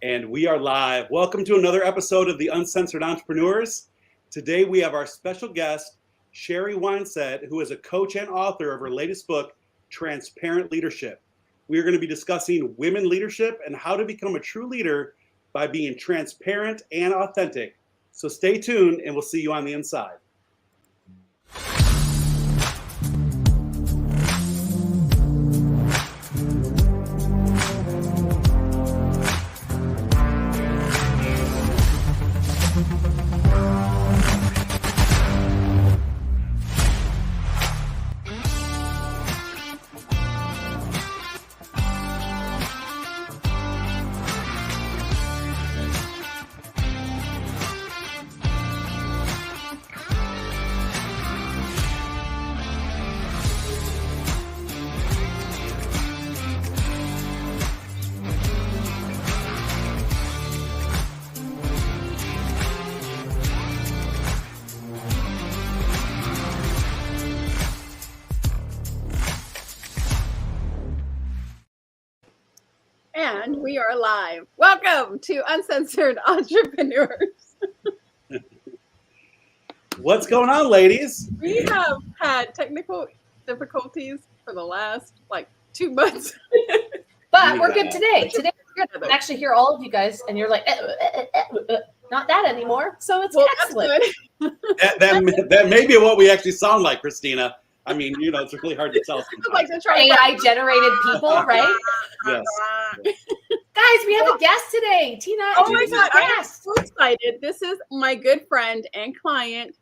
And we are live. Welcome to another episode of the Uncensored Entrepreneurs. Today we have our special guest, Sheri Winesett, who is a coach and author of her latest book, Transparent Leadership. We are going to be discussing women leadership and how to become a true leader by being transparent and authentic. So stay tuned and we'll see you on the inside. And we are live. Welcome to Uncensored Entrepreneurs. What's going on, ladies? We have had technical difficulties for the last 2 months. But we're good today. Today we're good. I can actually hear all of you guys, and you're like, not that anymore. So it's excellent. That may be what we actually sound like, Christina. I mean, it's really hard to tell. AI-generated people, right? Yes. Guys, we have a guest today. Tina, oh my God, I'm so excited. This is my good friend and client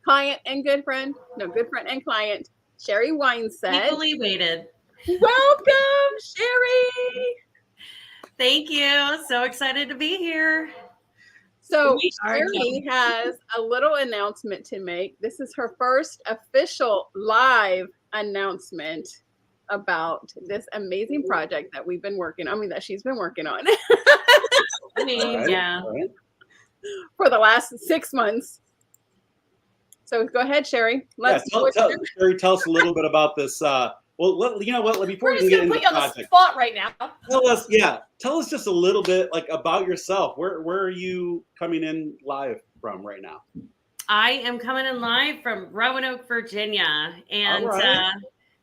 and good friend and client, Sheri Winesett. Equally weighted. Welcome, Sheri. Thank you. So excited to be here. So Sheri has a little announcement to make. This is her first official live announcement about this amazing project that we've been working on. That she's been working on. Yeah. Right. For the last 6 months. So go ahead, Sheri. Sheri, tell us a little bit about this. You know what? Before we can get into the project, on the spot right now. Tell us just a little bit about yourself. Where are you coming in live from right now? I am coming in live from Roanoke, Virginia, and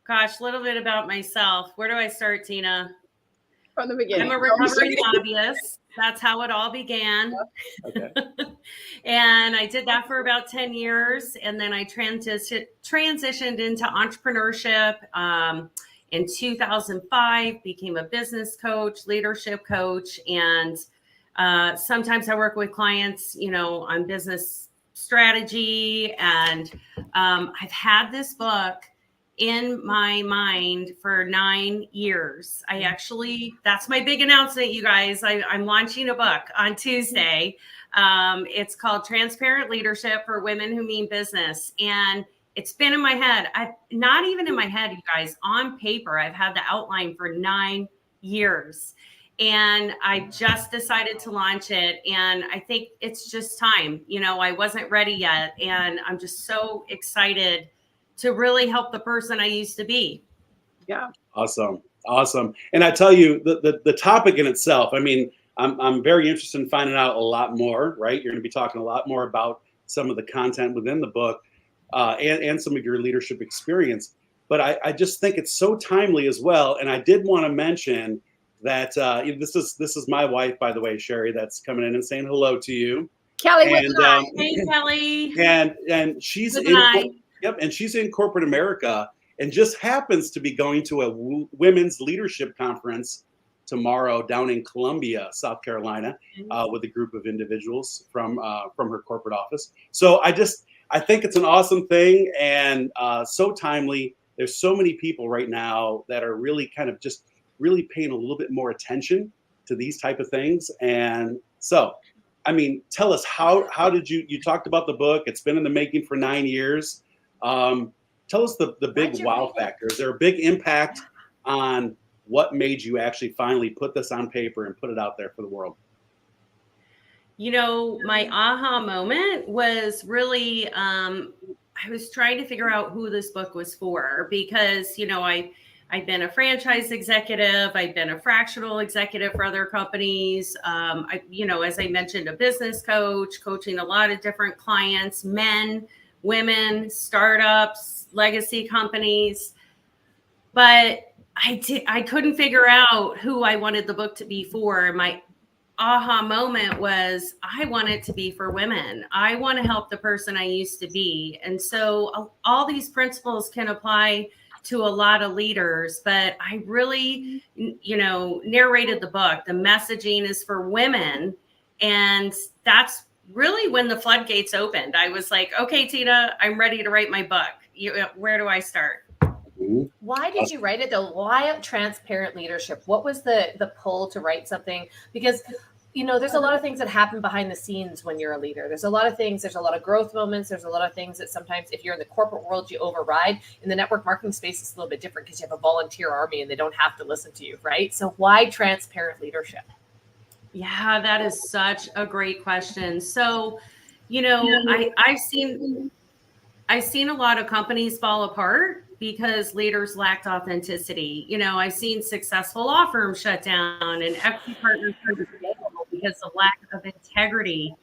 gosh, a little bit about myself. Where do I start, Tina? From the beginning. I'm a recovering lobbyist. That's how it all began. Okay. And I did that for about 10 years. And then I transitioned into entrepreneurship. In 2005, became a business coach, leadership coach. And sometimes I work with clients, on business strategy. And I've had this book in my mind for 9 years. That's my big announcement, you guys. I'm launching a book on Tuesday. It's called Transparent Leadership for Women Who Mean Business. And it's been in my head. Not even in my head, you guys, on paper. I've had the outline for 9 years. And I just decided to launch it. And I think it's just time. I wasn't ready yet. And I'm just so excited to really help the person I used to be. Yeah. Awesome. And I tell you, the topic in itself, I'm very interested in finding out a lot more, right? You're going to be talking a lot more about some of the content within the book and some of your leadership experience. But I just think it's so timely as well. And I did want to mention that this is my wife, by the way, Sheri, that's coming in and saying hello to you. Kelly, Hey, Kelly. And she's she's in corporate America and just happens to be going to a women's leadership conference tomorrow down in Columbia, South Carolina, with a group of individuals from her corporate office. So I think it's an awesome thing and so timely. There's so many people right now that are really kind of just really paying a little bit more attention to these type of things. And so, tell us how did you talked about the book? It's been in the making for 9 years. Tell us the big wow factor. Is there a big impact on what made you actually finally put this on paper and put it out there for the world? My aha moment was really, I was trying to figure out who this book was for because, I I've been a franchise executive. I've been a fractional executive for other companies. As I mentioned, a business coach, coaching a lot of different clients, men, women, startups, legacy companies. But I couldn't figure out who I wanted the book to be for. My aha moment was I want it to be for women. I want to help the person I used to be. And so all these principles can apply to a lot of leaders, but I really, narrated the book. The messaging is for women. And that's really when the floodgates opened. I was like, okay, Tina, I'm ready to write my book. Where do I start? Why did you write it though? Why transparent leadership? What was the pull to write something? Because, there's a lot of things that happen behind the scenes when you're a leader. There's a lot of things, there's a lot of growth moments. There's a lot of things that sometimes if you're in the corporate world, you override. In the network marketing space, it's a little bit different because you have a volunteer army and they don't have to listen to you, right? So why transparent leadership? Yeah, that is such a great question. So, I've seen a lot of companies fall apart because leaders lacked authenticity. I've seen successful law firms shut down and equity partners because of lack of integrity.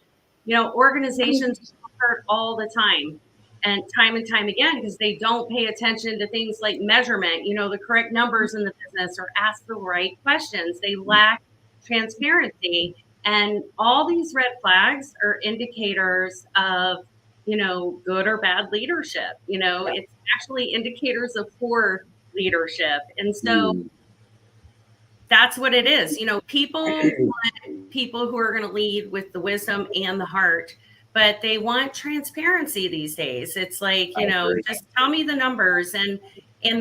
Organizations hurt all the time and time again because they don't pay attention to things like measurement, the correct numbers in the business, or ask the right questions. They lack transparency. And all these red flags are indicators of good or bad leadership. It's actually indicators of poor leadership. And so that's what it is. People want people who are going to lead with the wisdom and the heart, but they want transparency these days. It's like, just tell me the numbers. And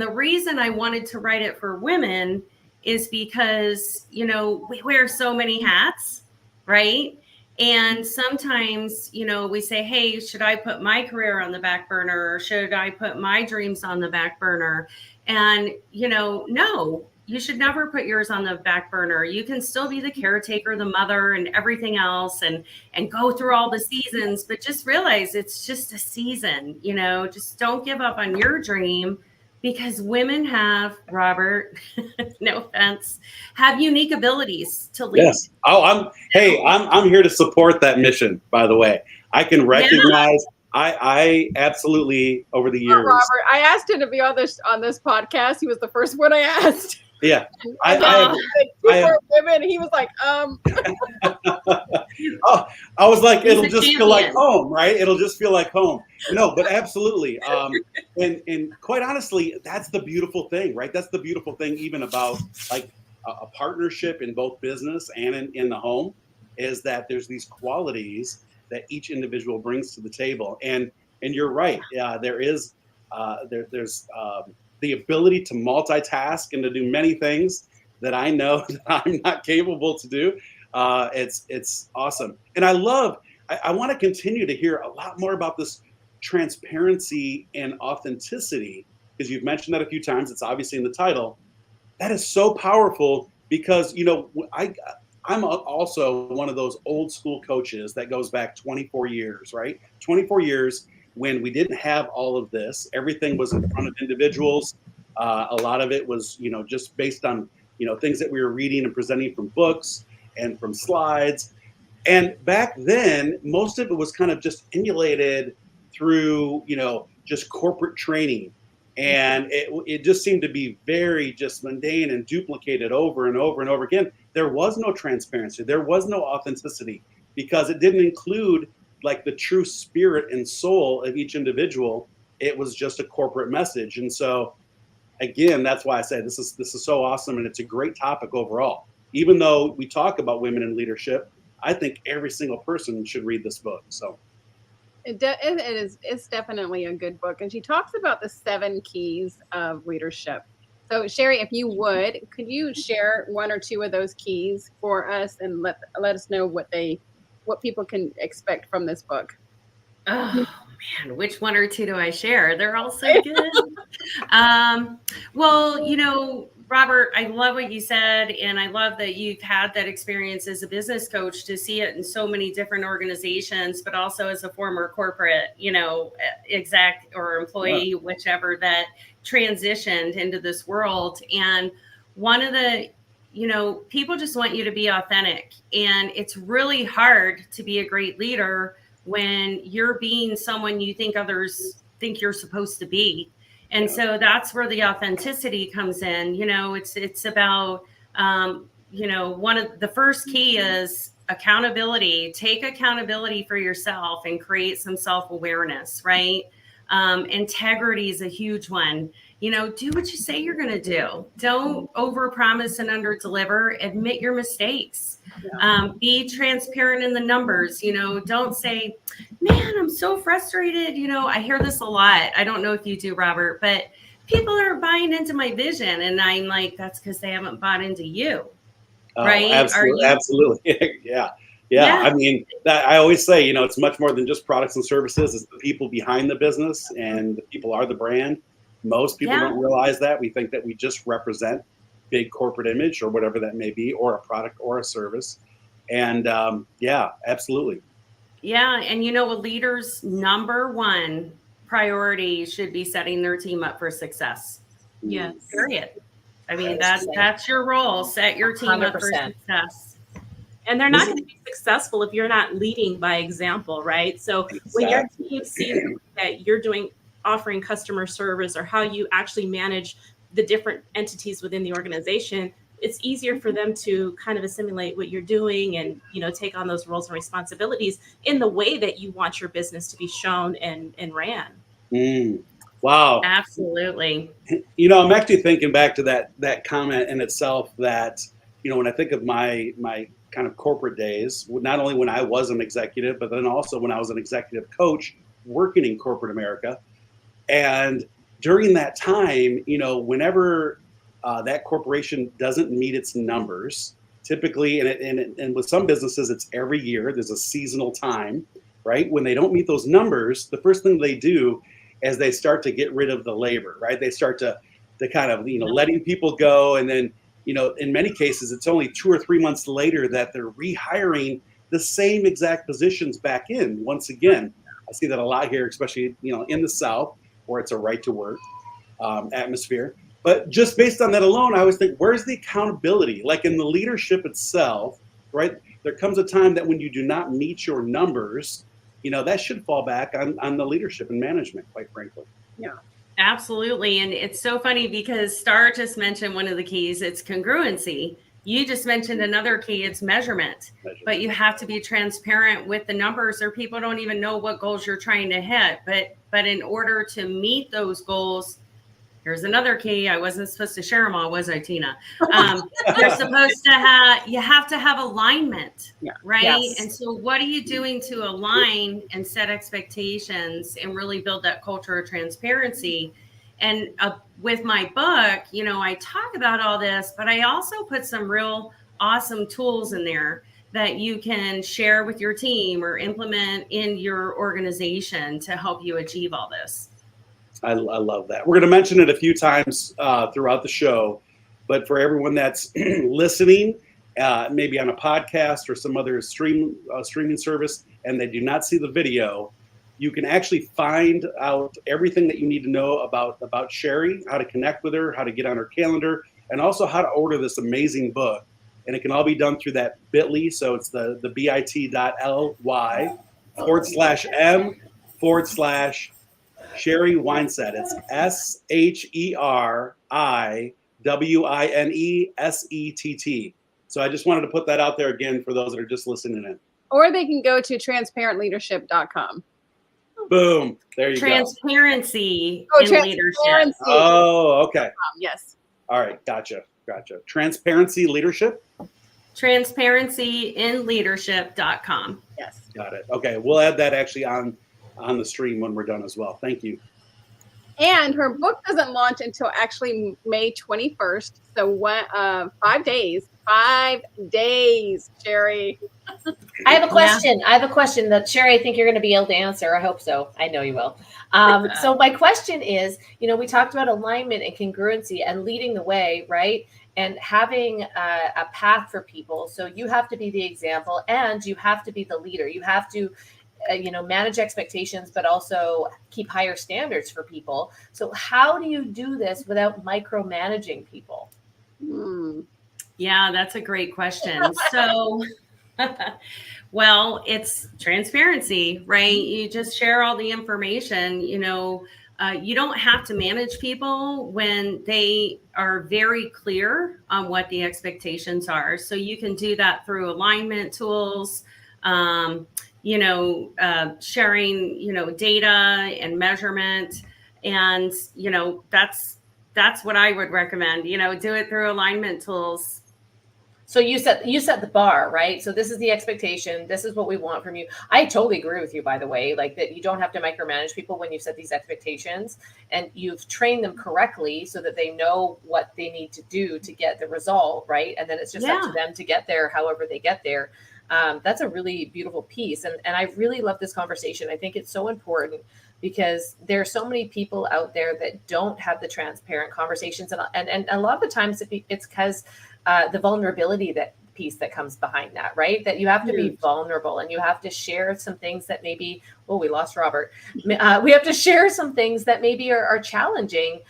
the reason I wanted to write it for women is because, we wear so many hats, right? And sometimes, we say, hey, should I put my career on the back burner, or should I put my dreams on the back burner? And, no, you should never put yours on the back burner. You can still be the caretaker, the mother, and everything else, and go through all the seasons, but just realize it's just a season. Just don't give up on your dream. Because women have, Robert, no offense, have unique abilities to lead. Yes. Oh, I'm here to support that mission, by the way. I can recognize, I absolutely, over the years. Robert, I asked him to be on this podcast. He was the first one I asked. Yeah. I women. He was like, Oh, I was like, it'll just feel like home, right? It'll just feel like home. No, but absolutely. And quite honestly, that's the beautiful thing, right? That's the beautiful thing, even about like a partnership in both business and in the home, is that there's these qualities that each individual brings to the table. And you're right. There is there's the ability to multitask and to do many things that I know that I'm not capable to do. It's awesome. And I want to continue to hear a lot more about this transparency and authenticity, because you've mentioned that a few times. It's obviously in the title. That is so powerful because, I'm also one of those old school coaches that goes back 24 years, right? 24 years when we didn't have all of this. Everything was in front of individuals. A lot of it was, just based on, things that we were reading and presenting from books and from slides. And back then, most of it was kind of just emulated through, just corporate training. And it just seemed to be very just mundane and duplicated over and over and over again. There was no transparency. There was no authenticity because it didn't include like the true spirit and soul of each individual. It was just a corporate message. And so, again, that's why I say this is so awesome, and it's a great topic overall. Even though we talk about women in leadership, I think every single person should read this book. So it's definitely a good book, and she talks about the 7 keys of leadership. So Sheri, if you would, could you share 1 or 2 of those keys for us and let us know what people can expect from this book? Oh man, which 1 or 2 do I share? They're all so good. Well, Robert, I love what you said, and I love that you've had that experience as a business coach to see it in so many different organizations, but also as a former corporate, exec or employee, whichever, that transitioned into this world. And one of the, people just want you to be authentic. And it's really hard to be a great leader when you're being someone you think others think you're supposed to be. And so that's where the authenticity comes in. It's about, one of the first key is accountability. Take accountability for yourself and create some self-awareness, right? Integrity is a huge one. Do what you say you're going to do. Don't overpromise and underdeliver. Admit your mistakes. Be transparent in the numbers. Don't say, man, I'm so frustrated. I hear this a lot. I don't know if you do, Robert, but people are buying into my vision. And I'm like, that's because they haven't bought into you. Oh, right? Absolutely. Yeah. I mean, I always say, it's much more than just products and services. It's the people behind the business, and the people are the brand. Most people don't realize that. We think that we just represent big corporate image or whatever that may be, or a product or a service. And absolutely. Yeah. And a leader's number one priority should be setting their team up for success. Yes. Period. I mean, that's your role. Set your team 100%. Up for success. And they're not going to be successful if you're not leading by example, right? So when your team sees that you're offering customer service, or how you actually manage the different entities within the organization, it's easier for them to kind of assimilate what you're doing and, take on those roles and responsibilities in the way that you want your business to be shown and ran. Wow. Absolutely. I'm actually thinking back to that comment in itself, that, when I think of my kind of corporate days, not only when I was an executive, but then also when I was an executive coach working in corporate America. And during that time, whenever that corporation doesn't meet its numbers, typically, and with some businesses, it's every year, there's a seasonal time, right? When they don't meet those numbers, the first thing they do is they start to get rid of the labor, right? They start to kind of, letting people go. And then, in many cases, it's only 2 or 3 months later that they're rehiring the same exact positions back in once again. I see that a lot here, especially, in the South, where it's a right to work atmosphere. But just based on that alone, I always think, where's the accountability? Like in the leadership itself, right? There comes a time that when you do not meet your numbers, that should fall back on the leadership and management, quite frankly. Yeah. Absolutely. And it's so funny because Star just mentioned one of the keys, it's congruency. You just mentioned another key, it's measurement. But you have to be transparent with the numbers, or people don't even know what goals you're trying to hit. But in order to meet those goals, here's another key. I wasn't supposed to share them all, was I, Tina? You're supposed to you have to have alignment, right? Yes. And so what are you doing to align and set expectations and really build that culture of transparency? And with my book, I talk about all this, but I also put some real awesome tools in there that you can share with your team or implement in your organization to help you achieve all this. I love that. We're going to mention it a few times throughout the show, but for everyone that's listening, maybe on a podcast or some other streaming service, and they do not see the video, you can actually find out everything that you need to know about Sheri, how to connect with her, how to get on her calendar, and also how to order this amazing book. And it can all be done through that bit.ly. So it's the bit.ly/m/Sheri Winesett. It's SheriWinesett. So I just wanted to put that out there again for those that are just listening in. Or they can go to transparentleadership.com. Boom. There you Transparency go. in leadership. Oh, okay. Yes. All right. Gotcha. Transparency leadership? Transparencyinleadership.com. Yes. Got it. Okay. We'll add that actually on the stream when we're done as well. Thank you. And her book doesn't launch until actually May 21st. So 5 days. 5 days, Sheri. I have a question. I have a question that, Sheri, I think you're going to be able to answer. I hope so. I know you will. So my question is, we talked about alignment and congruency and leading the way, right? And having a path for people. So you have to be the example and you have to be the leader. You have to manage expectations, but also keep higher standards for people. So how do you do this without micromanaging people? Yeah, that's a great question. So, well, it's transparency, right? You just share all the information. You don't have to manage people when they are very clear on what the expectations are. So you can do that through alignment tools, sharing, data and measurement. And, that's what I would recommend, do it through alignment tools. So you set the bar, right? So this is the expectation. This is what we want from you. I totally agree with you, by the way, like that you don't have to micromanage people when you set these expectations, and you've trained them correctly so that they know what they need to do to get the result, right? And then it's just up to them to get there, however they get there. That's a really beautiful piece. And I really love this conversation. I think it's so important because there are so many people out there that don't have the transparent conversations. And a lot of the times it's because the vulnerability piece that comes behind that, right? That you have to be vulnerable and you have to share some things that maybe, we lost Robert. We have to share some things that maybe are challenging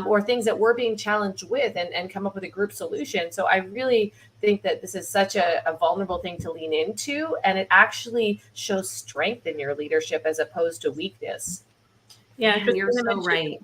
or things that we're being challenged with and come up with a group solution. So I really think that this is such a vulnerable thing to lean into, and it actually shows strength in your leadership as opposed to weakness. Yeah, you're so right.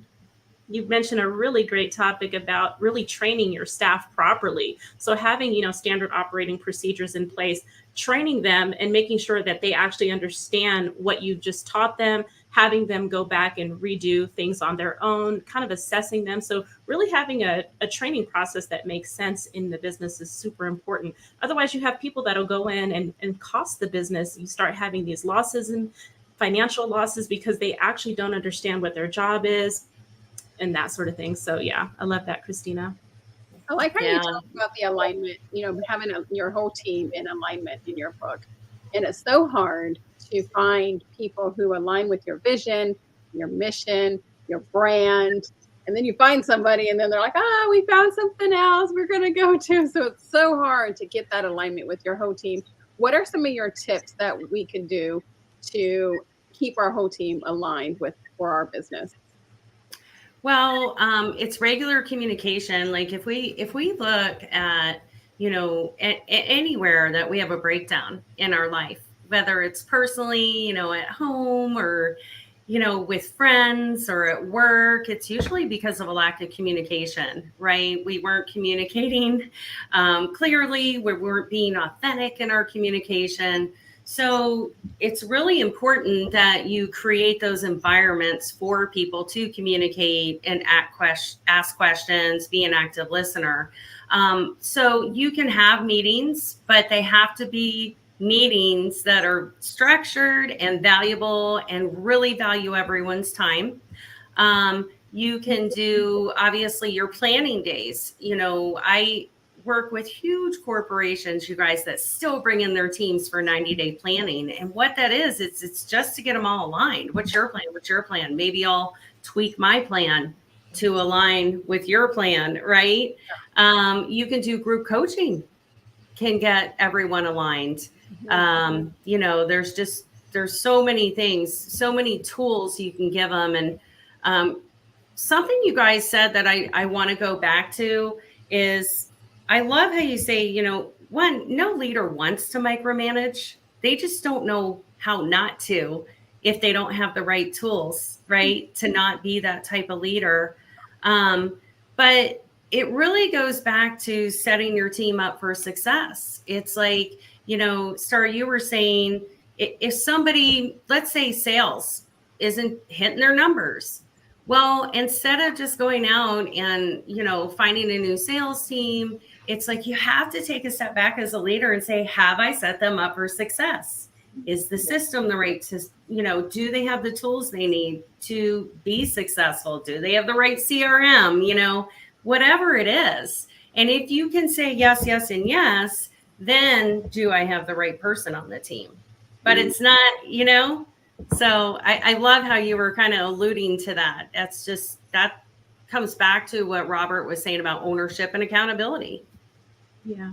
You mentioned a really great topic about really training your staff properly. So having, standard operating procedures in place, training them and making sure that they actually understand what you've just taught them, having them go back and redo things on their own, kind of assessing them. So really having a training process that makes sense in the business is super important. Otherwise, you have people that'll go in and cost the business. You start having these losses and financial losses because they actually don't understand what their job is and that sort of thing. So yeah, I love that, Christina. I like how you talk about the alignment, having your whole team in alignment in your book. And it's so hard to find people who align with your vision, your mission, your brand. And then you find somebody and then they're like, we found something else we're going to go to. So it's so hard to get that alignment with your whole team. What are some of your tips that we can do to keep our whole team aligned for our business? Well, it's regular communication. Like if we look at, anywhere that we have a breakdown in our life, whether it's personally, at home or, with friends or at work, it's usually because of a lack of communication, right? We weren't communicating clearly. We weren't being authentic in our communication. So it's really important that you create those environments for people to communicate and ask questions, be an active listener. So you can have meetings, but they have to be meetings that are structured and valuable and really value everyone's time. You can do, obviously, your planning days. I work with huge corporations, you guys, that still bring in their teams for 90-day planning. And what that is, it's just to get them all aligned. What's your plan? What's your plan? Maybe I'll tweak my plan to align with your plan, right? You can do group coaching, can get everyone aligned. There's so many things, so many tools you can give them. And something you guys said that I want to go back to is, I love how you say, no leader wants to micromanage. They just don't know how not to if they don't have the right tools, right, to not be that type of leader. But it really goes back to setting your team up for success. It's like, Star, you were saying, if somebody, let's say sales, isn't hitting their numbers, well, instead of just going out and, finding a new sales team, it's like you have to take a step back as a leader and say, have I set them up for success? Is the system the right system? Do they have the tools they need to be successful? Do they have the right CRM? Whatever it is. And if you can say yes, yes, and yes, then do I have the right person on the team? But it's not, So I love how you were kind of alluding to that. That comes back to what Robert was saying about ownership and accountability. Yeah.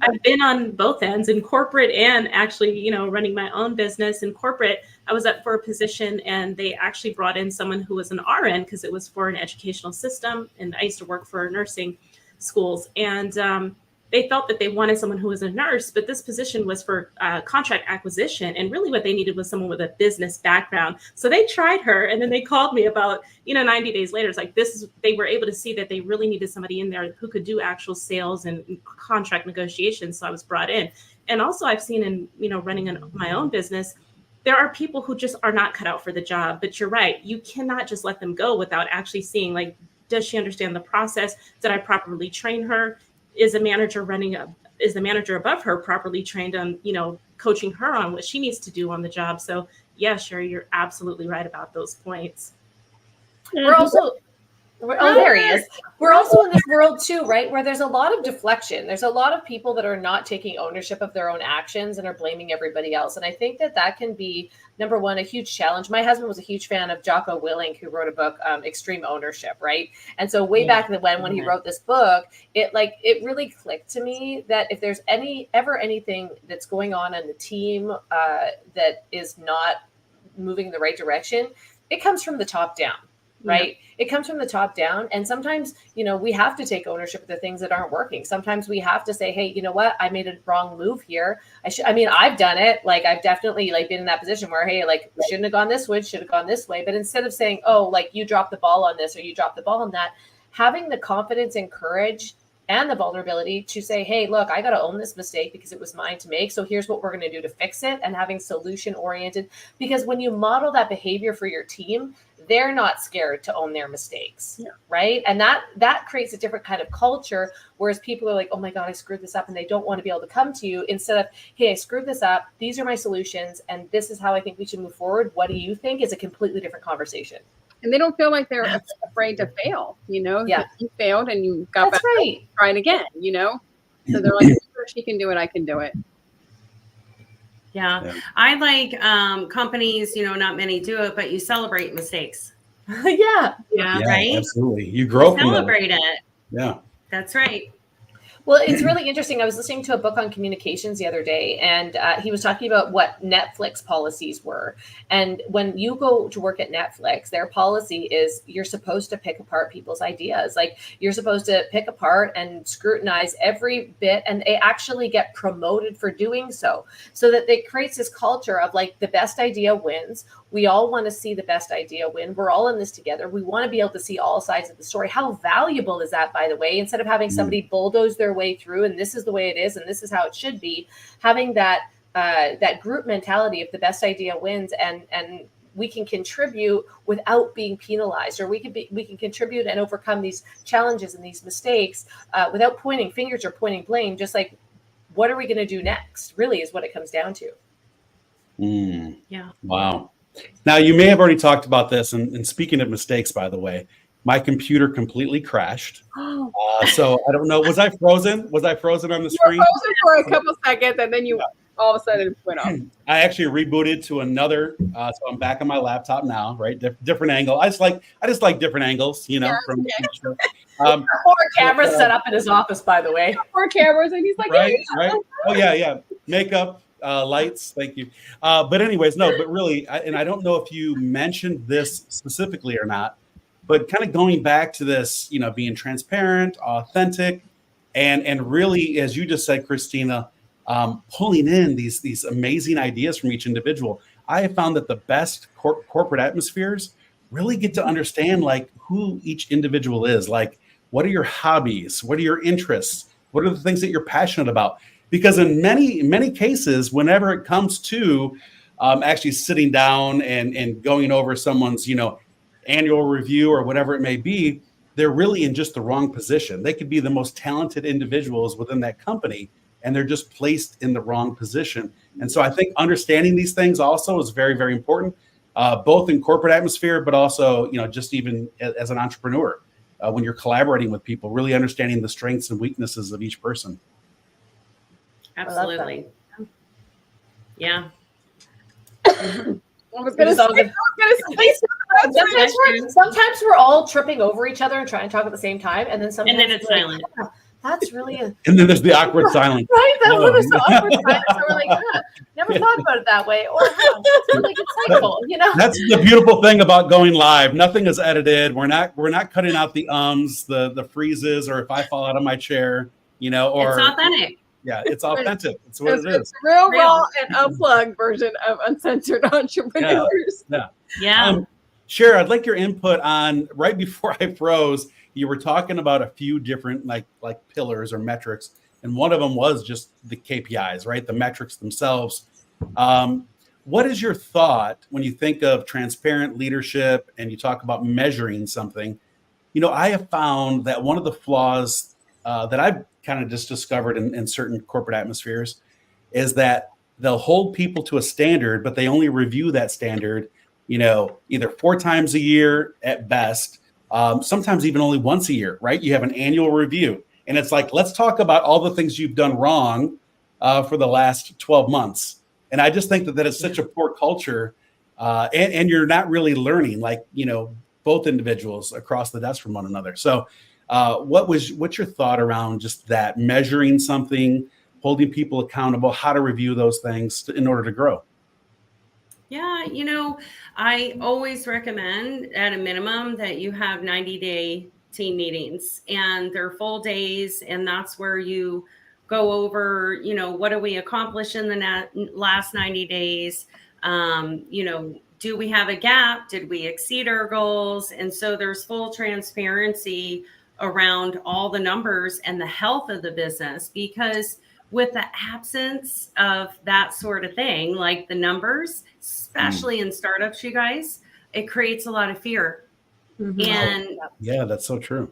I've been on both ends, in corporate and actually, you know, running my own business. In corporate, I was up for a position and they actually brought in someone who was an RN because it was for an educational system. And I used to work for nursing schools, and they felt that they wanted someone who was a nurse, but this position was for contract acquisition. And really what they needed was someone with a business background. So they tried her, and then they called me about, 90 days later. It's like, they were able to see that they really needed somebody in there who could do actual sales and contract negotiations. So I was brought in. And also I've seen in, running my own business, there are people who just are not cut out for the job. But you're right, you cannot just let them go without actually seeing, like, does she understand the process? Did I properly train her? Is the manager above her properly trained on, coaching her on what she needs to do on the job? So yeah, Sheri, you're absolutely right about those points. We're also there he is. We're also in this world too, right? Where there's a lot of deflection. There's a lot of people that are not taking ownership of their own actions and are blaming everybody else. And I think that can be, number one, a huge challenge. My husband was a huge fan of Jocko Willink, who wrote a book, Extreme Ownership, right? And so way back when he wrote this book, it really clicked to me that if there's ever anything that's going on in the team that is not moving in the right direction, it comes from the top down. Right. Yeah. It comes from the top down. And sometimes, we have to take ownership of the things that aren't working. Sometimes we have to say, hey, you know what? I made a wrong move here. I've done it. Like, I've definitely been in that position where, hey, we shouldn't have gone this way, should have gone this way. But instead of saying, oh, you dropped the ball on this or you dropped the ball on that, having the confidence and courage and the vulnerability to say, hey, look, I got to own this mistake because it was mine to make. So here's what we're going to do to fix it, and having solution oriented, because when you model that behavior for your team, they're not scared to own their mistakes. Yeah. Right. And that creates a different kind of culture. Whereas people are like, oh my God, I screwed this up. And they don't want to be able to come to you instead of, hey, I screwed this up. These are my solutions. And this is how I think we should move forward. What do you think? Is a completely different conversation. And they don't feel like they're afraid to fail, Yeah. You failed and you got back right. Trying again, So they're like, sure, she can do it. I can do it. Yeah. I like companies, not many do it, but you celebrate mistakes. Yeah, right? Absolutely. You grow from celebrate it. Yeah. That's right. Well, it's really interesting. I was listening to a book on communications the other day, and he was talking about what Netflix policies were. And when you go to work at Netflix, their policy is you're supposed to pick apart people's ideas. Like, you're supposed to pick apart and scrutinize every bit, and they actually get promoted for doing so that it creates this culture of the best idea wins. We all want to see the best idea win. We're all in this together. We want to be able to see all sides of the story. How valuable is that, by the way? Instead of having somebody bulldoze their way through, and this is the way it is, and this is how it should be, having that group mentality of the best idea wins, and we can contribute without being penalized, or we can contribute and overcome these challenges and these mistakes without pointing fingers or pointing blame. Just like, what are we going to do next? Really, is what it comes down to. Yeah. Wow. Now, you may have already talked about this, and speaking of mistakes, by the way, my computer completely crashed. So I don't know. Was I frozen? Was I frozen on the screen? You were frozen for a couple seconds, and then you all of a sudden went off. I actually rebooted to another, so I'm back on my laptop now. Right, different angle. I just like different angles, from Four cameras set up in his office, by the way. 4 cameras, and he's like, right. Oh yeah. Makeup. Lights, thank you. But anyways, no, but really, and I don't know if you mentioned this specifically or not, but kind of going back to this, being transparent, authentic, and really, as you just said, Christina, pulling in these amazing ideas from each individual. I have found that the best corporate atmospheres really get to understand who each individual is. What are your hobbies? What are your interests? What are the things that you're passionate about? Because in many cases, whenever it comes to actually sitting down and going over someone's, annual review or whatever it may be, they're really in just the wrong position. They could be the most talented individuals within that company, and they're just placed in the wrong position. And so I think understanding these things also is very, very important, both in corporate atmosphere, but also, just even as an entrepreneur, when you're collaborating with people, really understanding the strengths and weaknesses of each person. Absolutely. Yeah. Sometimes we're all tripping over each other and trying to talk at the same time, and then sometimes it's silent. That's really a And then there's the awkward silence. right. That was so awkward silence. So we're like, never thought about it that way. Or it's really insightful, you know. That's the beautiful thing about going live. Nothing is edited. We're not cutting out the the freezes, or if I fall out of my chair, you know, or it's authentic. Yeah, it's authentic. It's what it is. It's real, raw, and unplugged version of Uncensored Entrepreneurs. Yeah. Sheri, I'd like your input on, right before I froze, you were talking about a few different like pillars or metrics, and one of them was just the KPIs, right? The metrics themselves. What is your thought when you think of transparent leadership and you talk about measuring something? You know, I have found that one of the flaws that I've kind of just discovered in certain corporate atmospheres is that they'll hold people to a standard, but they only review that standard, you know, either 4 times a year at best, sometimes even only once a year, right? You have an annual review, and it's like, let's talk about all the things you've done wrong for the last 12 months. And I just think that is such a poor culture, and you're not really learning, like, you know, both individuals across the desk from one another. So what's your thought around just that, measuring something, holding people accountable, how to review those things in order to grow? Yeah, you know, I always recommend at a minimum that you have 90-day team meetings, and they're full days. And that's where you go over, you know, what do we accomplish in the last 90 days? You know, do we have a gap? Did we exceed our goals? And so there's full transparency around all the numbers and the health of the business, because with the absence of that sort of thing, like the numbers, especially in startups, you guys, it creates a lot of fear. And yeah, that's so true.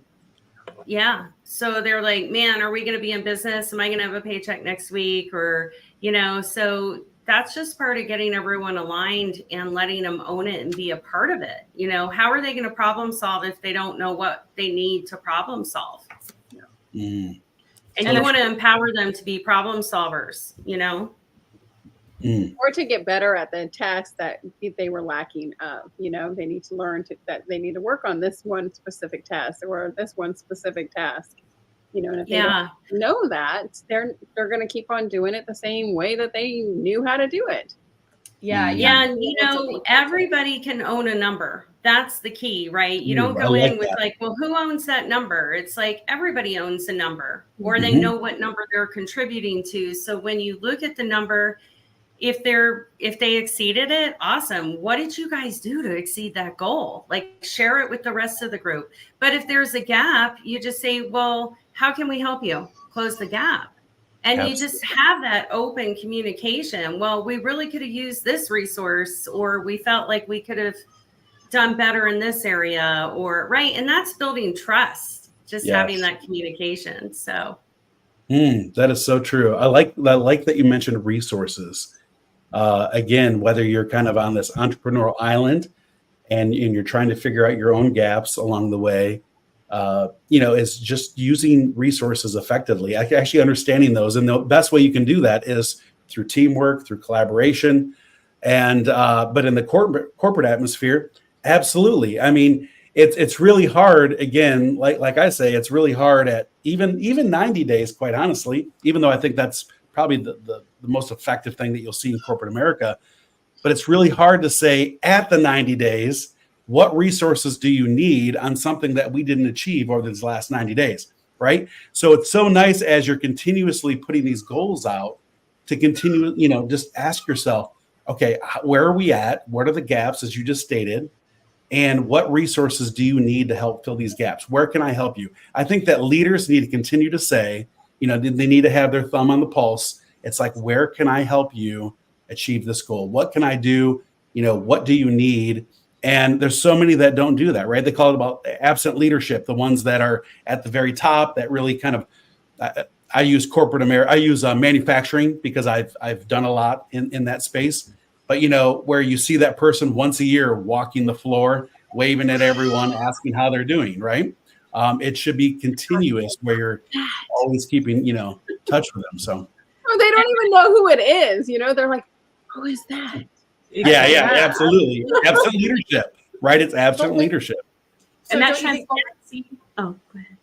Yeah. So they're like, man, are we going to be in business? Am I going to have a paycheck next week? Or, you know, so that's just part of getting everyone aligned and letting them own it and be a part of it. You know, how are they going to problem solve if they don't know what they need to problem solve? And you want to empower them to be problem solvers, you know? Or to get better at the tasks that they were lacking of. You know, they need to learn that they need to work on this one specific task or this one specific task. You know, and if they don't know that, they're going to keep on doing it the same way that they knew how to do it. Yeah. And, you know, everybody can own a number. That's the key, right? You don't go in with like, well, who owns that number? It's like everybody owns a number, or they know what number they're contributing to. So when you look at the number, if they exceeded it, awesome. What did you guys do to exceed that goal? Like, share it with the rest of the group. But if there's a gap, you just say, well, how can we help you close the gap? And you just have that open communication. Well, we really could have used this resource, or we felt like we could have done better in this area, or right. And that's building trust, just having that communication. So that is so true. I like that you mentioned resources. Again, whether you're kind of on this entrepreneurial island and you're trying to figure out your own gaps along the way, you know, is just using resources effectively, actually understanding those. And the best way you can do that is through teamwork, through collaboration. And but in the corporate atmosphere, absolutely. I mean, it's really hard. Again, like I say, it's really hard at even 90 days, quite honestly, even though I think that's probably the most effective thing that you'll see in corporate America. But it's really hard to say at the 90 days, what resources do you need on something that we didn't achieve over these last 90 days, right? So it's so nice as you're continuously putting these goals out to continue, you know, just ask yourself, okay, where are we at? What are the gaps, as you just stated? And what resources do you need to help fill these gaps? Where can I help you? I think that leaders need to continue to say, you know, they need to have their thumb on the pulse. It's like, where can I help you achieve this goal? What can I do? You know, what do you need? And there's so many that don't do that, right? They call it about absent leadership, the ones that are at the very top that really kind of, I use corporate America, I use manufacturing because I've done a lot in that space. But, you know, where you see that person once a year walking the floor, waving at everyone, asking how they're doing, right? It should be continuous where you're always keeping, you know, touch with them. So. Oh, they don't even know who it is. You know, they're like, who is that? Yeah, absolutely. Absent leadership, right? It's absent leadership. And that transparency. Oh, go ahead.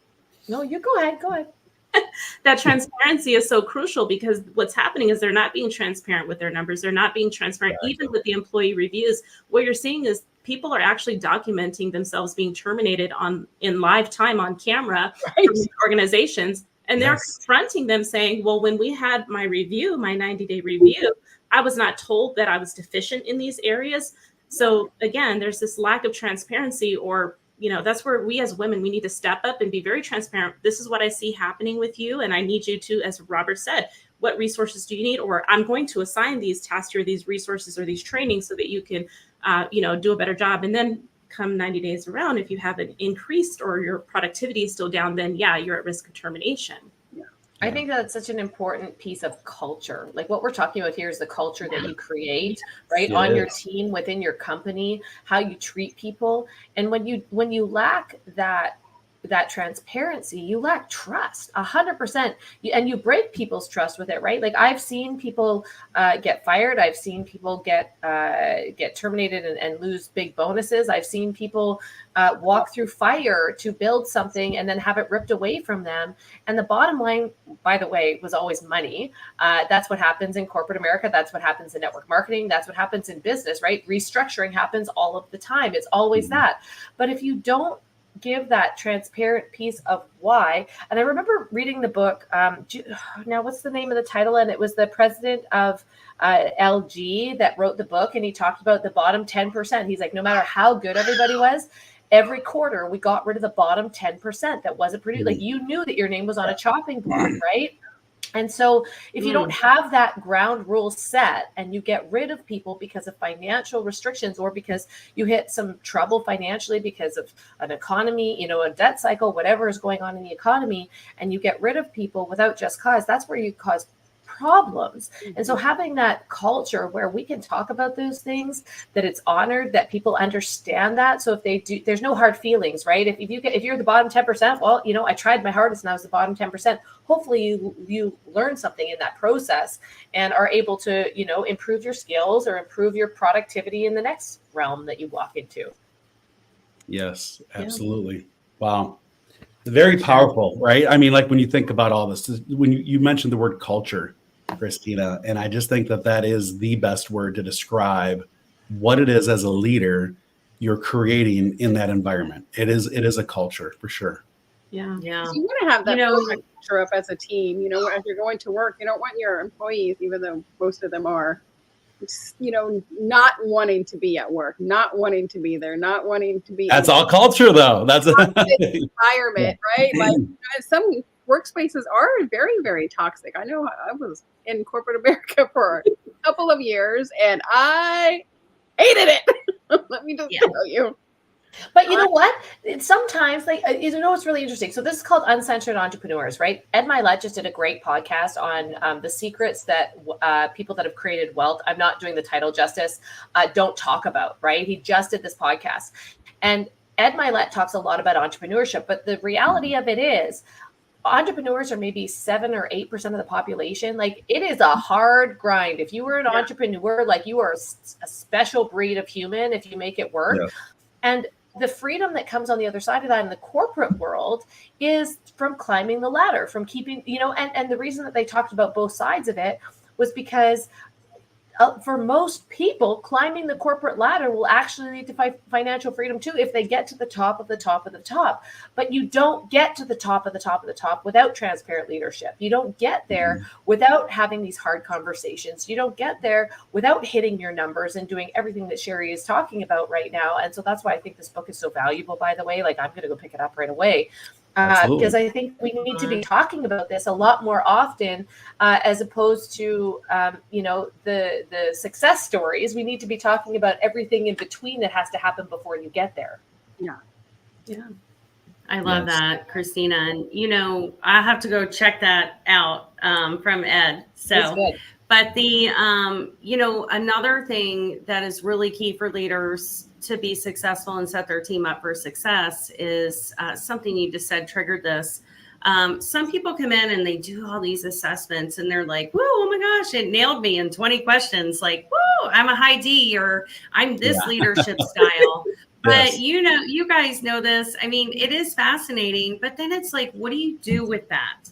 No, you go ahead. Go ahead. that transparency is so crucial, because what's happening is they're not being transparent with their numbers. They're not being transparent even with the employee reviews. What you're seeing is people are actually documenting themselves being terminated in live time on camera from these organizations. And they're confronting them saying, well, when we had my review, my 90-day review, I was not told that I was deficient in these areas. So again, there's this lack of transparency, or, you know, that's where we as women, we need to step up and be very transparent. This is what I see happening with you. And I need you to, as Robert said, what resources do you need? Or I'm going to assign these tasks or these resources or these trainings so that you can, you know, do a better job. And then come 90 days around, if you haven't increased or your productivity is still down, then yeah, you're at risk of termination. I think that's such an important piece of culture. Like what we're talking about here is the culture that you create, right? On your team, within your company, how you treat people. And when you lack that transparency, you lack trust 100%, and you break people's trust with it, right? Like I've seen people get fired. I've seen people get terminated and lose big bonuses. I've seen people walk through fire to build something and then have it ripped away from them. And the bottom line, by the way, was always money. That's what happens in corporate America. That's what happens in network marketing. That's what happens in business, right? Restructuring happens all of the time. It's always that. But if you don't give that transparent piece of why, and I remember reading the book, now what's the name of the title? And it was the president of LG that wrote the book, and he talked about the bottom 10%. He's like, no matter how good everybody was, every quarter we got rid of the bottom 10% that wasn't produced. Like you knew that your name was on a chopping block, right? And so if you don't have that ground rule set and you get rid of people because of financial restrictions, or because you hit some trouble financially because of an economy, you know, a debt cycle, whatever is going on in the economy, and you get rid of people without just cause, that's where you cause problems. And so having that culture where we can talk about those things, that it's honored, that people understand that. So if they do, there's no hard feelings, right? If you're the bottom 10%, well, you know, I tried my hardest and I was the bottom 10%. Hopefully you learn something in that process and are able to, you know, improve your skills or improve your productivity in the next realm that you walk into. Yes, absolutely. Wow. Very powerful, right? I mean, like when you think about all this, when you mentioned the word culture, Christina, and I just think that is the best word to describe what it is as a leader you're creating in that environment. It is a culture for sure. Yeah. So you want to have that culture up as a team. You know, as you're going to work, you don't want your employees, even though most of them are, you know, not wanting to be at work, not wanting to be there, not wanting to be. That's all culture, though. That's environment, right? Like some workspaces are very, very toxic. I know I was in corporate America for a couple of years and I hated it. Let me just tell you. But you know what? Sometimes, like, you know, it's really interesting. So this is called Uncensored Entrepreneurs, right? Ed Milet just did a great podcast on the secrets that people that have created wealth, I'm not doing the title justice, don't talk about, right? He just did this podcast. And Ed Milet talks a lot about entrepreneurship, but the reality of it is, entrepreneurs are maybe 7 or 8% of the population. Like it is a hard grind. If you were an entrepreneur, like you are a special breed of human if you make it work. Yeah. And the freedom that comes on the other side of that in the corporate world is from climbing the ladder, from keeping, you know, and the reason that they talked about both sides of it was because for most people, climbing the corporate ladder will actually lead to financial freedom too, if they get to the top of the top of the top. But you don't get to the top of the top of the top without transparent leadership. You don't get there without having these hard conversations. You don't get there without hitting your numbers and doing everything that Sheri is talking about right now. And so that's why I think this book is so valuable, by the way. Like I'm going to go pick it up right away. Because I think we need to be talking about this a lot more often, as opposed to, you know, the success stories. We need to be talking about everything in between that has to happen before you get there. Yeah. I love that, Christina. And, you know, I have to go check that out from Ed. So, but the, you know, another thing that is really key for leaders to be successful and set their team up for success is something you just said triggered this. Some people come in and they do all these assessments and they're like, whoa, oh my gosh, it nailed me in 20 questions. Like, whoa, I'm a high D, or I'm this leadership style. But you know, you guys know this. I mean, it is fascinating, but then it's like, what do you do with that?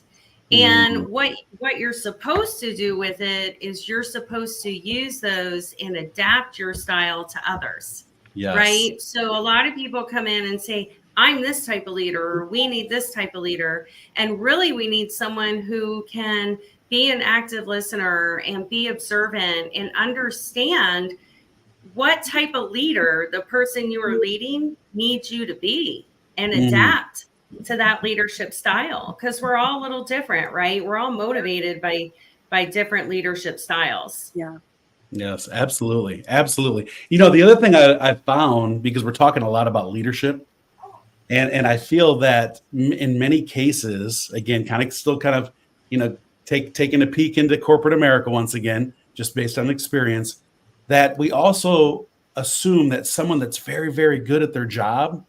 And what you're supposed to do with it is you're supposed to use those and adapt your style to others. Yes. Right. So a lot of people come in and say, I'm this type of leader, or we need this type of leader. And really, we need someone who can be an active listener and be observant and understand what type of leader the person you are leading needs you to be, and adapt to that leadership style, because we're all a little different, right? We're all motivated by different leadership styles. Yeah. Yes, absolutely. Absolutely. You know, the other thing I found, because we're talking a lot about leadership, and I feel that in many cases, again, you know, taking a peek into corporate America once again, just based on experience, that we also assume that someone that's very, very good at their job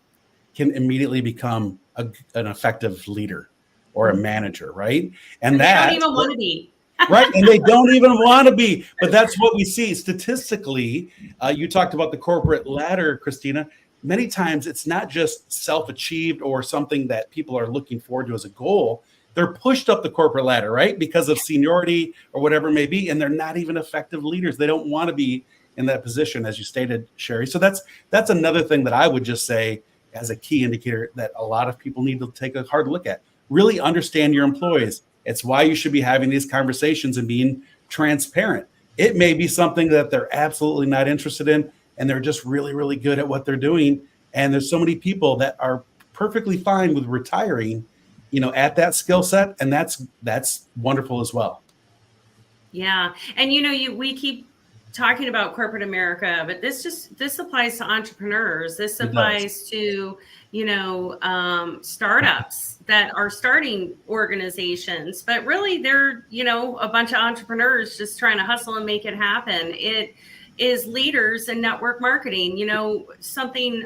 can immediately become an effective leader or a manager, right? And they don't even want to be. Right. And they don't even want to be. But that's what we see statistically. You talked about the corporate ladder, Christina. Many times it's not just self-achieved or something that people are looking forward to as a goal. They're pushed up the corporate ladder, right? Because of seniority or whatever it may be. And they're not even effective leaders. They don't want to be in that position, as you stated, Sheri. So that's another thing that I would just say as a key indicator that a lot of people need to take a hard look at. Really understand your employees. It's why you should be having these conversations and being transparent. It may be something that they're absolutely not interested in, and they're just really, really good at what they're doing. And there's so many people that are perfectly fine with retiring, you know, at that skill set. And that's wonderful as well. Yeah. And, you know, we keep talking about corporate America, but this applies to entrepreneurs. This applies to, you know, startups that are starting organizations, but really they're, you know, a bunch of entrepreneurs just trying to hustle and make it happen. It is leaders in network marketing. You know, something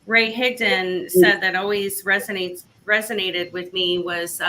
Ray Higdon said that always resonated with me was,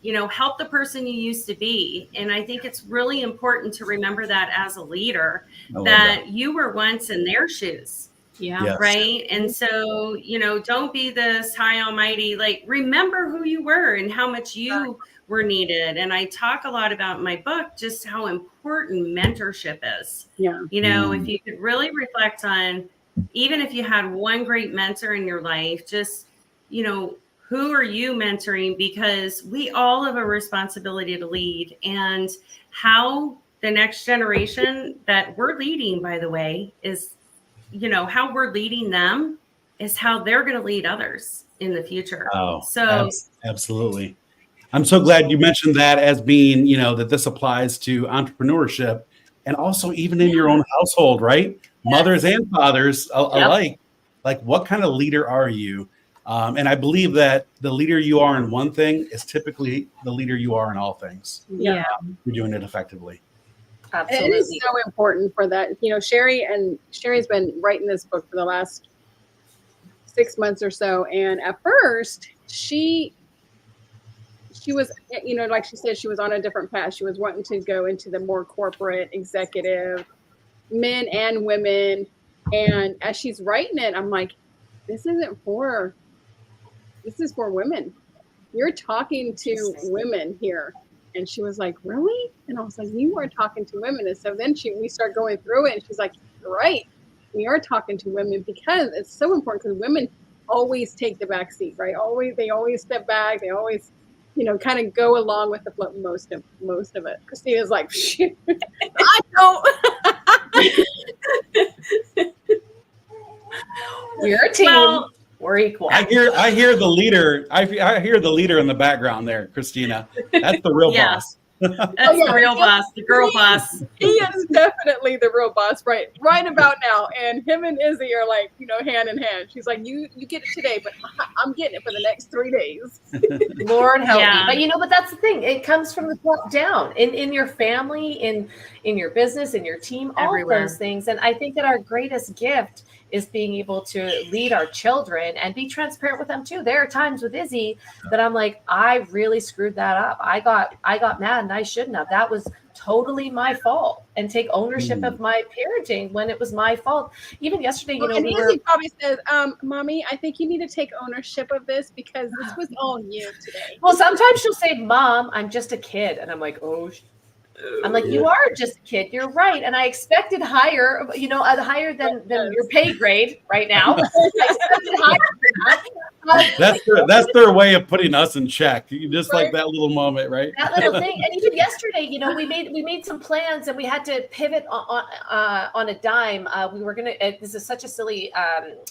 you know, help the person you used to be. And I think it's really important to remember that as a leader, that you were once in their shoes. Yeah. Yes. Right. And so, you know, don't be this high almighty, like, remember who you were and how much you were needed. And I talk a lot about in my book, just how important mentorship is. Yeah. You know, if you could really reflect on, even if you had one great mentor in your life, just, you know, who are you mentoring? Because we all have a responsibility to lead, and how the next generation that we're leading, by the way, is, you know, how we're leading them is how they're going to lead others in the future. Oh, so absolutely. I'm so glad you mentioned that as being, you know, that this applies to entrepreneurship and also even in your own household, right? Yes. Mothers and fathers alike. Like, what kind of leader are you? And I believe that the leader you are in one thing is typically the leader you are in all things. Yeah. You're doing it effectively. Absolutely. And it is so important for that. You know, Sheri's been writing this book for the last 6 months or so. And at first she was, you know, like she said, she was on a different path. She was wanting to go into the more corporate executive, men and women. And as she's writing it, I'm like, this is for women. You're talking to women here. And she was like, really? And I was like, you are talking to women. And so then we start going through it, and she's like, right, we are talking to women, because it's so important, because women always take the back seat, right? They always step back. They always, you know, kind of go along with the flow, most of it. Christina's like, I don't. We're a team. Well, we're equal. I hear the leader. I hear the leader in the background there, Christina. That's the real boss. That's the real boss, the girl boss. He is definitely the real boss, right about now. And him and Izzy are like, you know, hand in hand. She's like, you get it today, but I'm getting it for the next 3 days. Lord help me. But you know, but that's the thing. It comes from the top down, in your family, in your business, in your team, all of those things. And I think that our greatest gift is being able to lead our children and be transparent with them too. There are times with Izzy that I'm like, I really screwed that up. I got mad and I shouldn't have. That was totally my fault and take ownership of my parenting when it was my fault. Even yesterday, you know, and Izzy probably says, Mommy, I think you need to take ownership of this because this was on you today. Well, sometimes she'll say, Mom, I'm just a kid. And I'm like, oh, I'm like, you are just a kid. You're right. And I expected higher, you know, higher than your pay grade right now. I expected higher than that. That's their way of putting us in check. You just like that little moment, right? That little thing. And even yesterday, you know, we made some plans and we had to pivot on a dime. We were going to, this is such a silly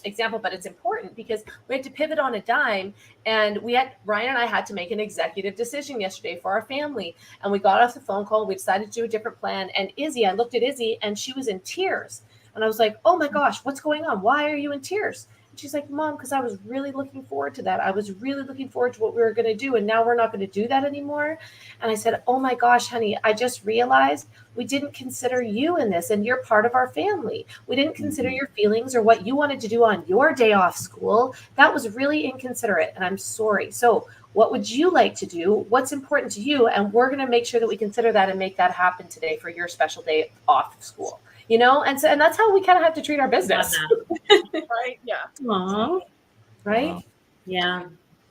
example, but it's important because we had to pivot on a dime, and Ryan and I had to make an executive decision yesterday for our family. And we got off the phone call. We decided to do a different plan. And I looked at Izzy and she was in tears. And I was like, oh my gosh, what's going on? Why are you in tears? And she's like, Mom, because I was really looking forward to that. I was really looking forward to what we were going to do. And now we're not going to do that anymore. And I said, oh my gosh, honey, I just realized we didn't consider you in this, and you're part of our family. We didn't consider your feelings or what you wanted to do on your day off school. That was really inconsiderate, and I'm sorry. So what would you like to do? What's important to you? And we're going to make sure that we consider that and make that happen today for your special day off school. You know, and that's how we kind of have to treat our business. Right? Yeah. Aww. Right? Wow. Yeah.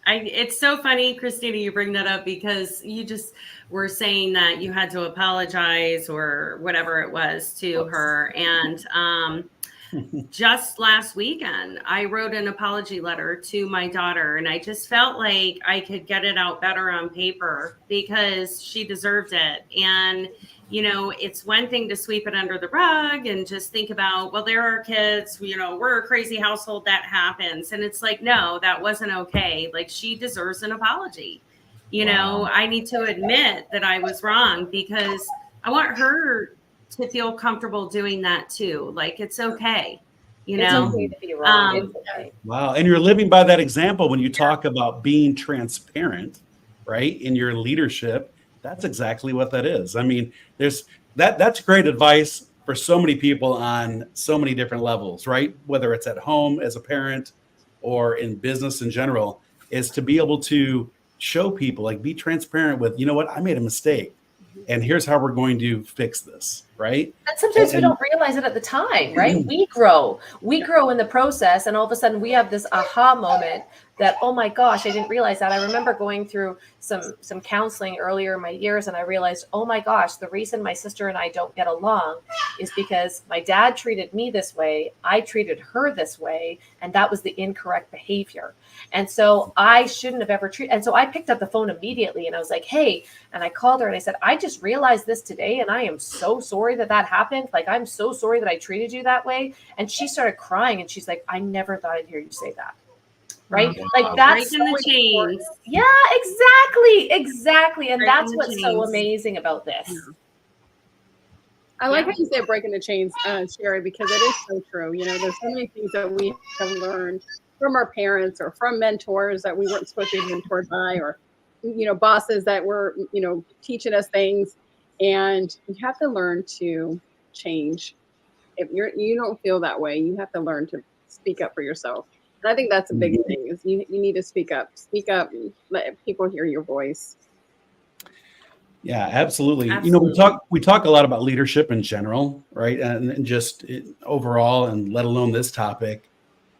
It's so funny, Christina, you bring that up because you just were saying that you had to apologize or whatever it was to her. And just last weekend, I wrote an apology letter to my daughter, and I just felt like I could get it out better on paper because she deserved it. And you know, it's one thing to sweep it under the rug and just think about, well, there are kids, you know, we're a crazy household, that happens. And it's like, no, that wasn't okay. Like, she deserves an apology. You know, I need to admit that I was wrong because I want her to feel comfortable doing that too. Like, it's okay. You know, it's okay to be wrong. It's okay. Wow. And you're living by that example when you talk about being transparent, right? In your leadership. That's exactly what that is. I mean, that's great advice for so many people on so many different levels, right? Whether it's at home as a parent or in business in general, is to be able to show people, like, be transparent with, you know what, I made a mistake. And here's how we're going to fix this, right? And sometimes we don't realize it at the time, right? We grow in the process, and all of a sudden we have this aha moment that, oh my gosh, I didn't realize that. I remember going through some counseling earlier in my years, and I realized, oh my gosh, the reason my sister and I don't get along is because my dad treated me this way, I treated her this way, and that was the incorrect behavior. And so I shouldn't have ever treated. And so I picked up the phone immediately and I was like, hey, and I called her and I said, I just realized this today, and I am so sorry that happened. Like, I'm so sorry that I treated you that way. And she started crying and she's like, I never thought I'd hear you say that. Right? Wow. Like, that's breaking the chains. Yeah, exactly. And Breaking that's the what's so chains. amazing about this. I like how you say breaking the chains, Sheri, because it is so true. You know, there's so many things that we have learned from our parents or from mentors that we weren't supposed to be mentored by, or, you know, bosses that were, you know, teaching us things. And you have to learn to change. If you don't feel that way, you have to learn to speak up for yourself. And I think that's a big thing, is you need to speak up, let people hear your voice. Yeah, absolutely. You know, we talk a lot about leadership in general, right? And just overall, and let alone this topic.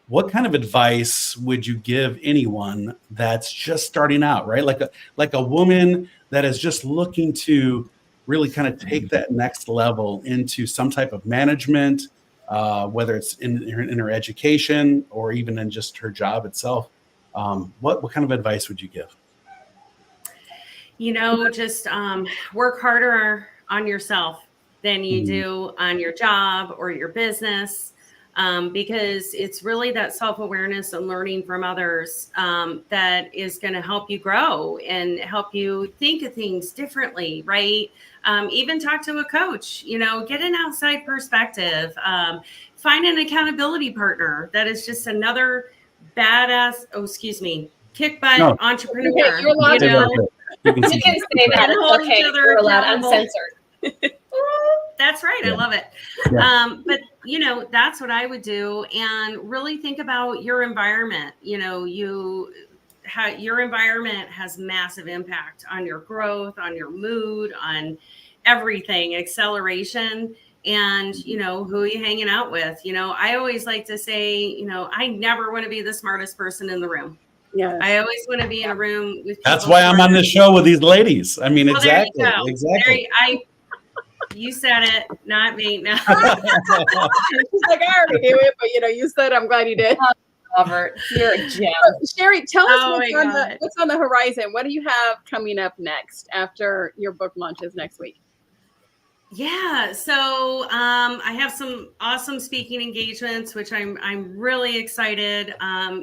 What kind of advice would you give anyone that's just starting out, right? Like a woman that is just looking to really kind of take that next level into some type of management, whether it's in her education or even in just her job itself. What kind of advice would you give? You know, just work harder on yourself than you do on your job or your business, because it's really that self-awareness and learning from others that is going to help you grow and help you think of things differently, right? Even talk to a coach, you know, get an outside perspective, find an accountability partner that is just another badass, kick butt entrepreneur. Okay, you're allowed to. You can say that. Okay, you're allowed uncensored. That's right. I love it. Yeah. But, you know, that's what I would do. And really think about your environment. You know, your environment has massive impact on your growth, on your mood, on everything, acceleration, and, you know, who are you hanging out with? You know, I always like to say, you know, I never want to be the smartest person in the room. Yeah. I always want to be in a room with people. That's why I'm on this show with these ladies. I mean, well, exactly. There you go. Exactly. You said it, not me. No. She's like, I already knew it, but you know, you said I'm glad you did. Robert, you're a gem. Sheri, tell us Oh what's on the horizon. What do you have coming up next after your book launches next week? Yeah, so I have some awesome speaking engagements, which I'm really excited.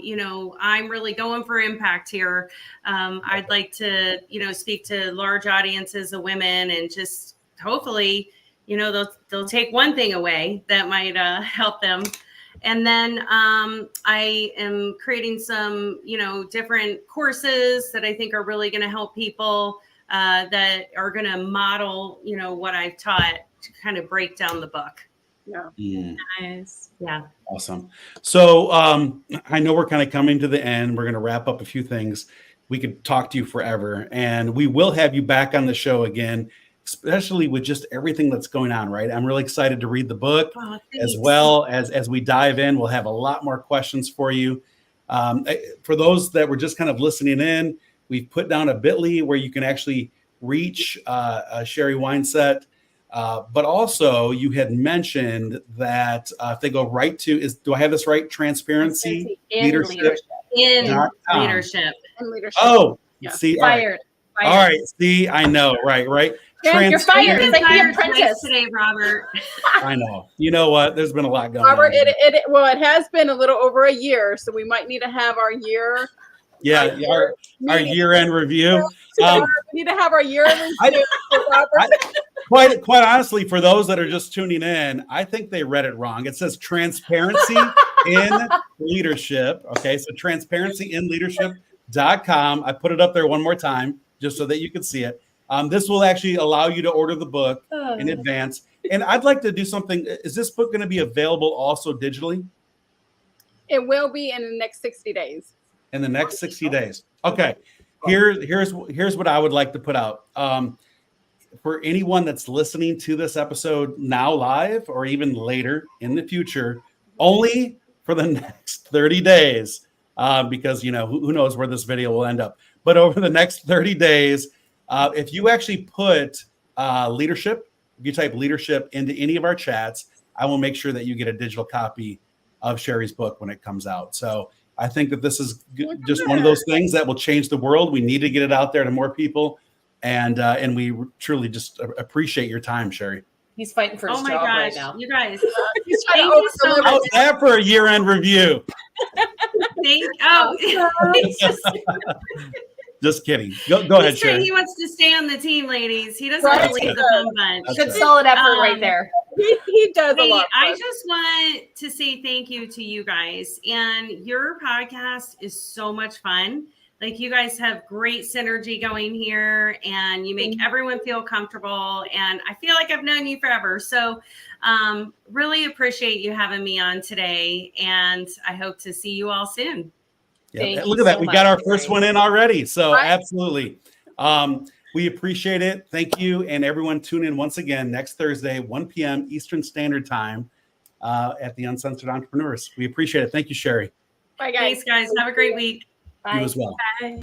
You know, I'm really going for impact here. I'd like to, you know, speak to large audiences of women, and just hopefully, you know, they'll take one thing away that might help them. And then I am creating some, you know, different courses that I think are really going to help people. That are going to model, you know, what I've taught to kind of break down the book. Yeah. Nice. Yeah. Awesome. So I know we're kind of coming to the end. We're going to wrap up a few things. We could talk to you forever, and we will have you back on the show again, especially with just everything that's going on, right? I'm really excited to read the book as well as we dive in. We'll have a lot more questions for you. For those that were just kind of listening in, we've put down a bit.ly where you can actually reach Sheri Winesett. But also you had mentioned that if they go right to, do I have this right? Transparency leadership. In leadership. Oh, Yeah. see, Fired. All right. See, I know. Right. Yeah, you're fired. It's like the apprentice today, Robert. I know. You know what? There's been a lot going Robert, on. it has been a little over a year, so we might need to have our year. Yeah, our year-end review. We need to have our year-end review for Robert. Quite honestly, for those that are just tuning in, I think they read it wrong. It says transparency in leadership. Okay, so transparencyinleadership.com. I put it up there one more time just so that you can see it. This will actually allow you to order the book in advance. And I'd like to do something. Is this book going to be available also digitally? It will be in the next 60 days. In the next 60 days. Okay. Here's what I would like to put out. For anyone that's listening to this episode now live or even later in the future, only for the next 30 days, because, you know, who knows where this video will end up. But over the next 30 days, if you actually put leadership, if you type leadership into any of our chats, I will make sure that you get a digital copy of Sheri's book when it comes out. So I think that this is just one of those things that will change the world. We need to get it out there to more people. And we truly just appreciate your time, Sheri. He's fighting for his job right now. You guys. He's Thank you so much. How's that for a year-end review? Just kidding. Go ahead, Sheri. He wants to stay on the team, ladies. He doesn't want to leave the fun bunch. Good solid effort right there. He does a lot. I just want to say thank you to you guys. And your podcast is so much fun. Like, you guys have great synergy going here, and you make everyone feel comfortable. And I feel like I've known you forever. So really appreciate you having me on today. And I hope to see you all soon. Yeah, look at that. We got our first one in already. So absolutely. We appreciate it. Thank you. And everyone, tune in once again next Thursday, 1 p.m. Eastern Standard Time at the Uncensored Entrepreneurs. We appreciate it. Thank you, Sheri. Bye, guys. Thanks, guys. Have a great week. Bye. You as well. Bye.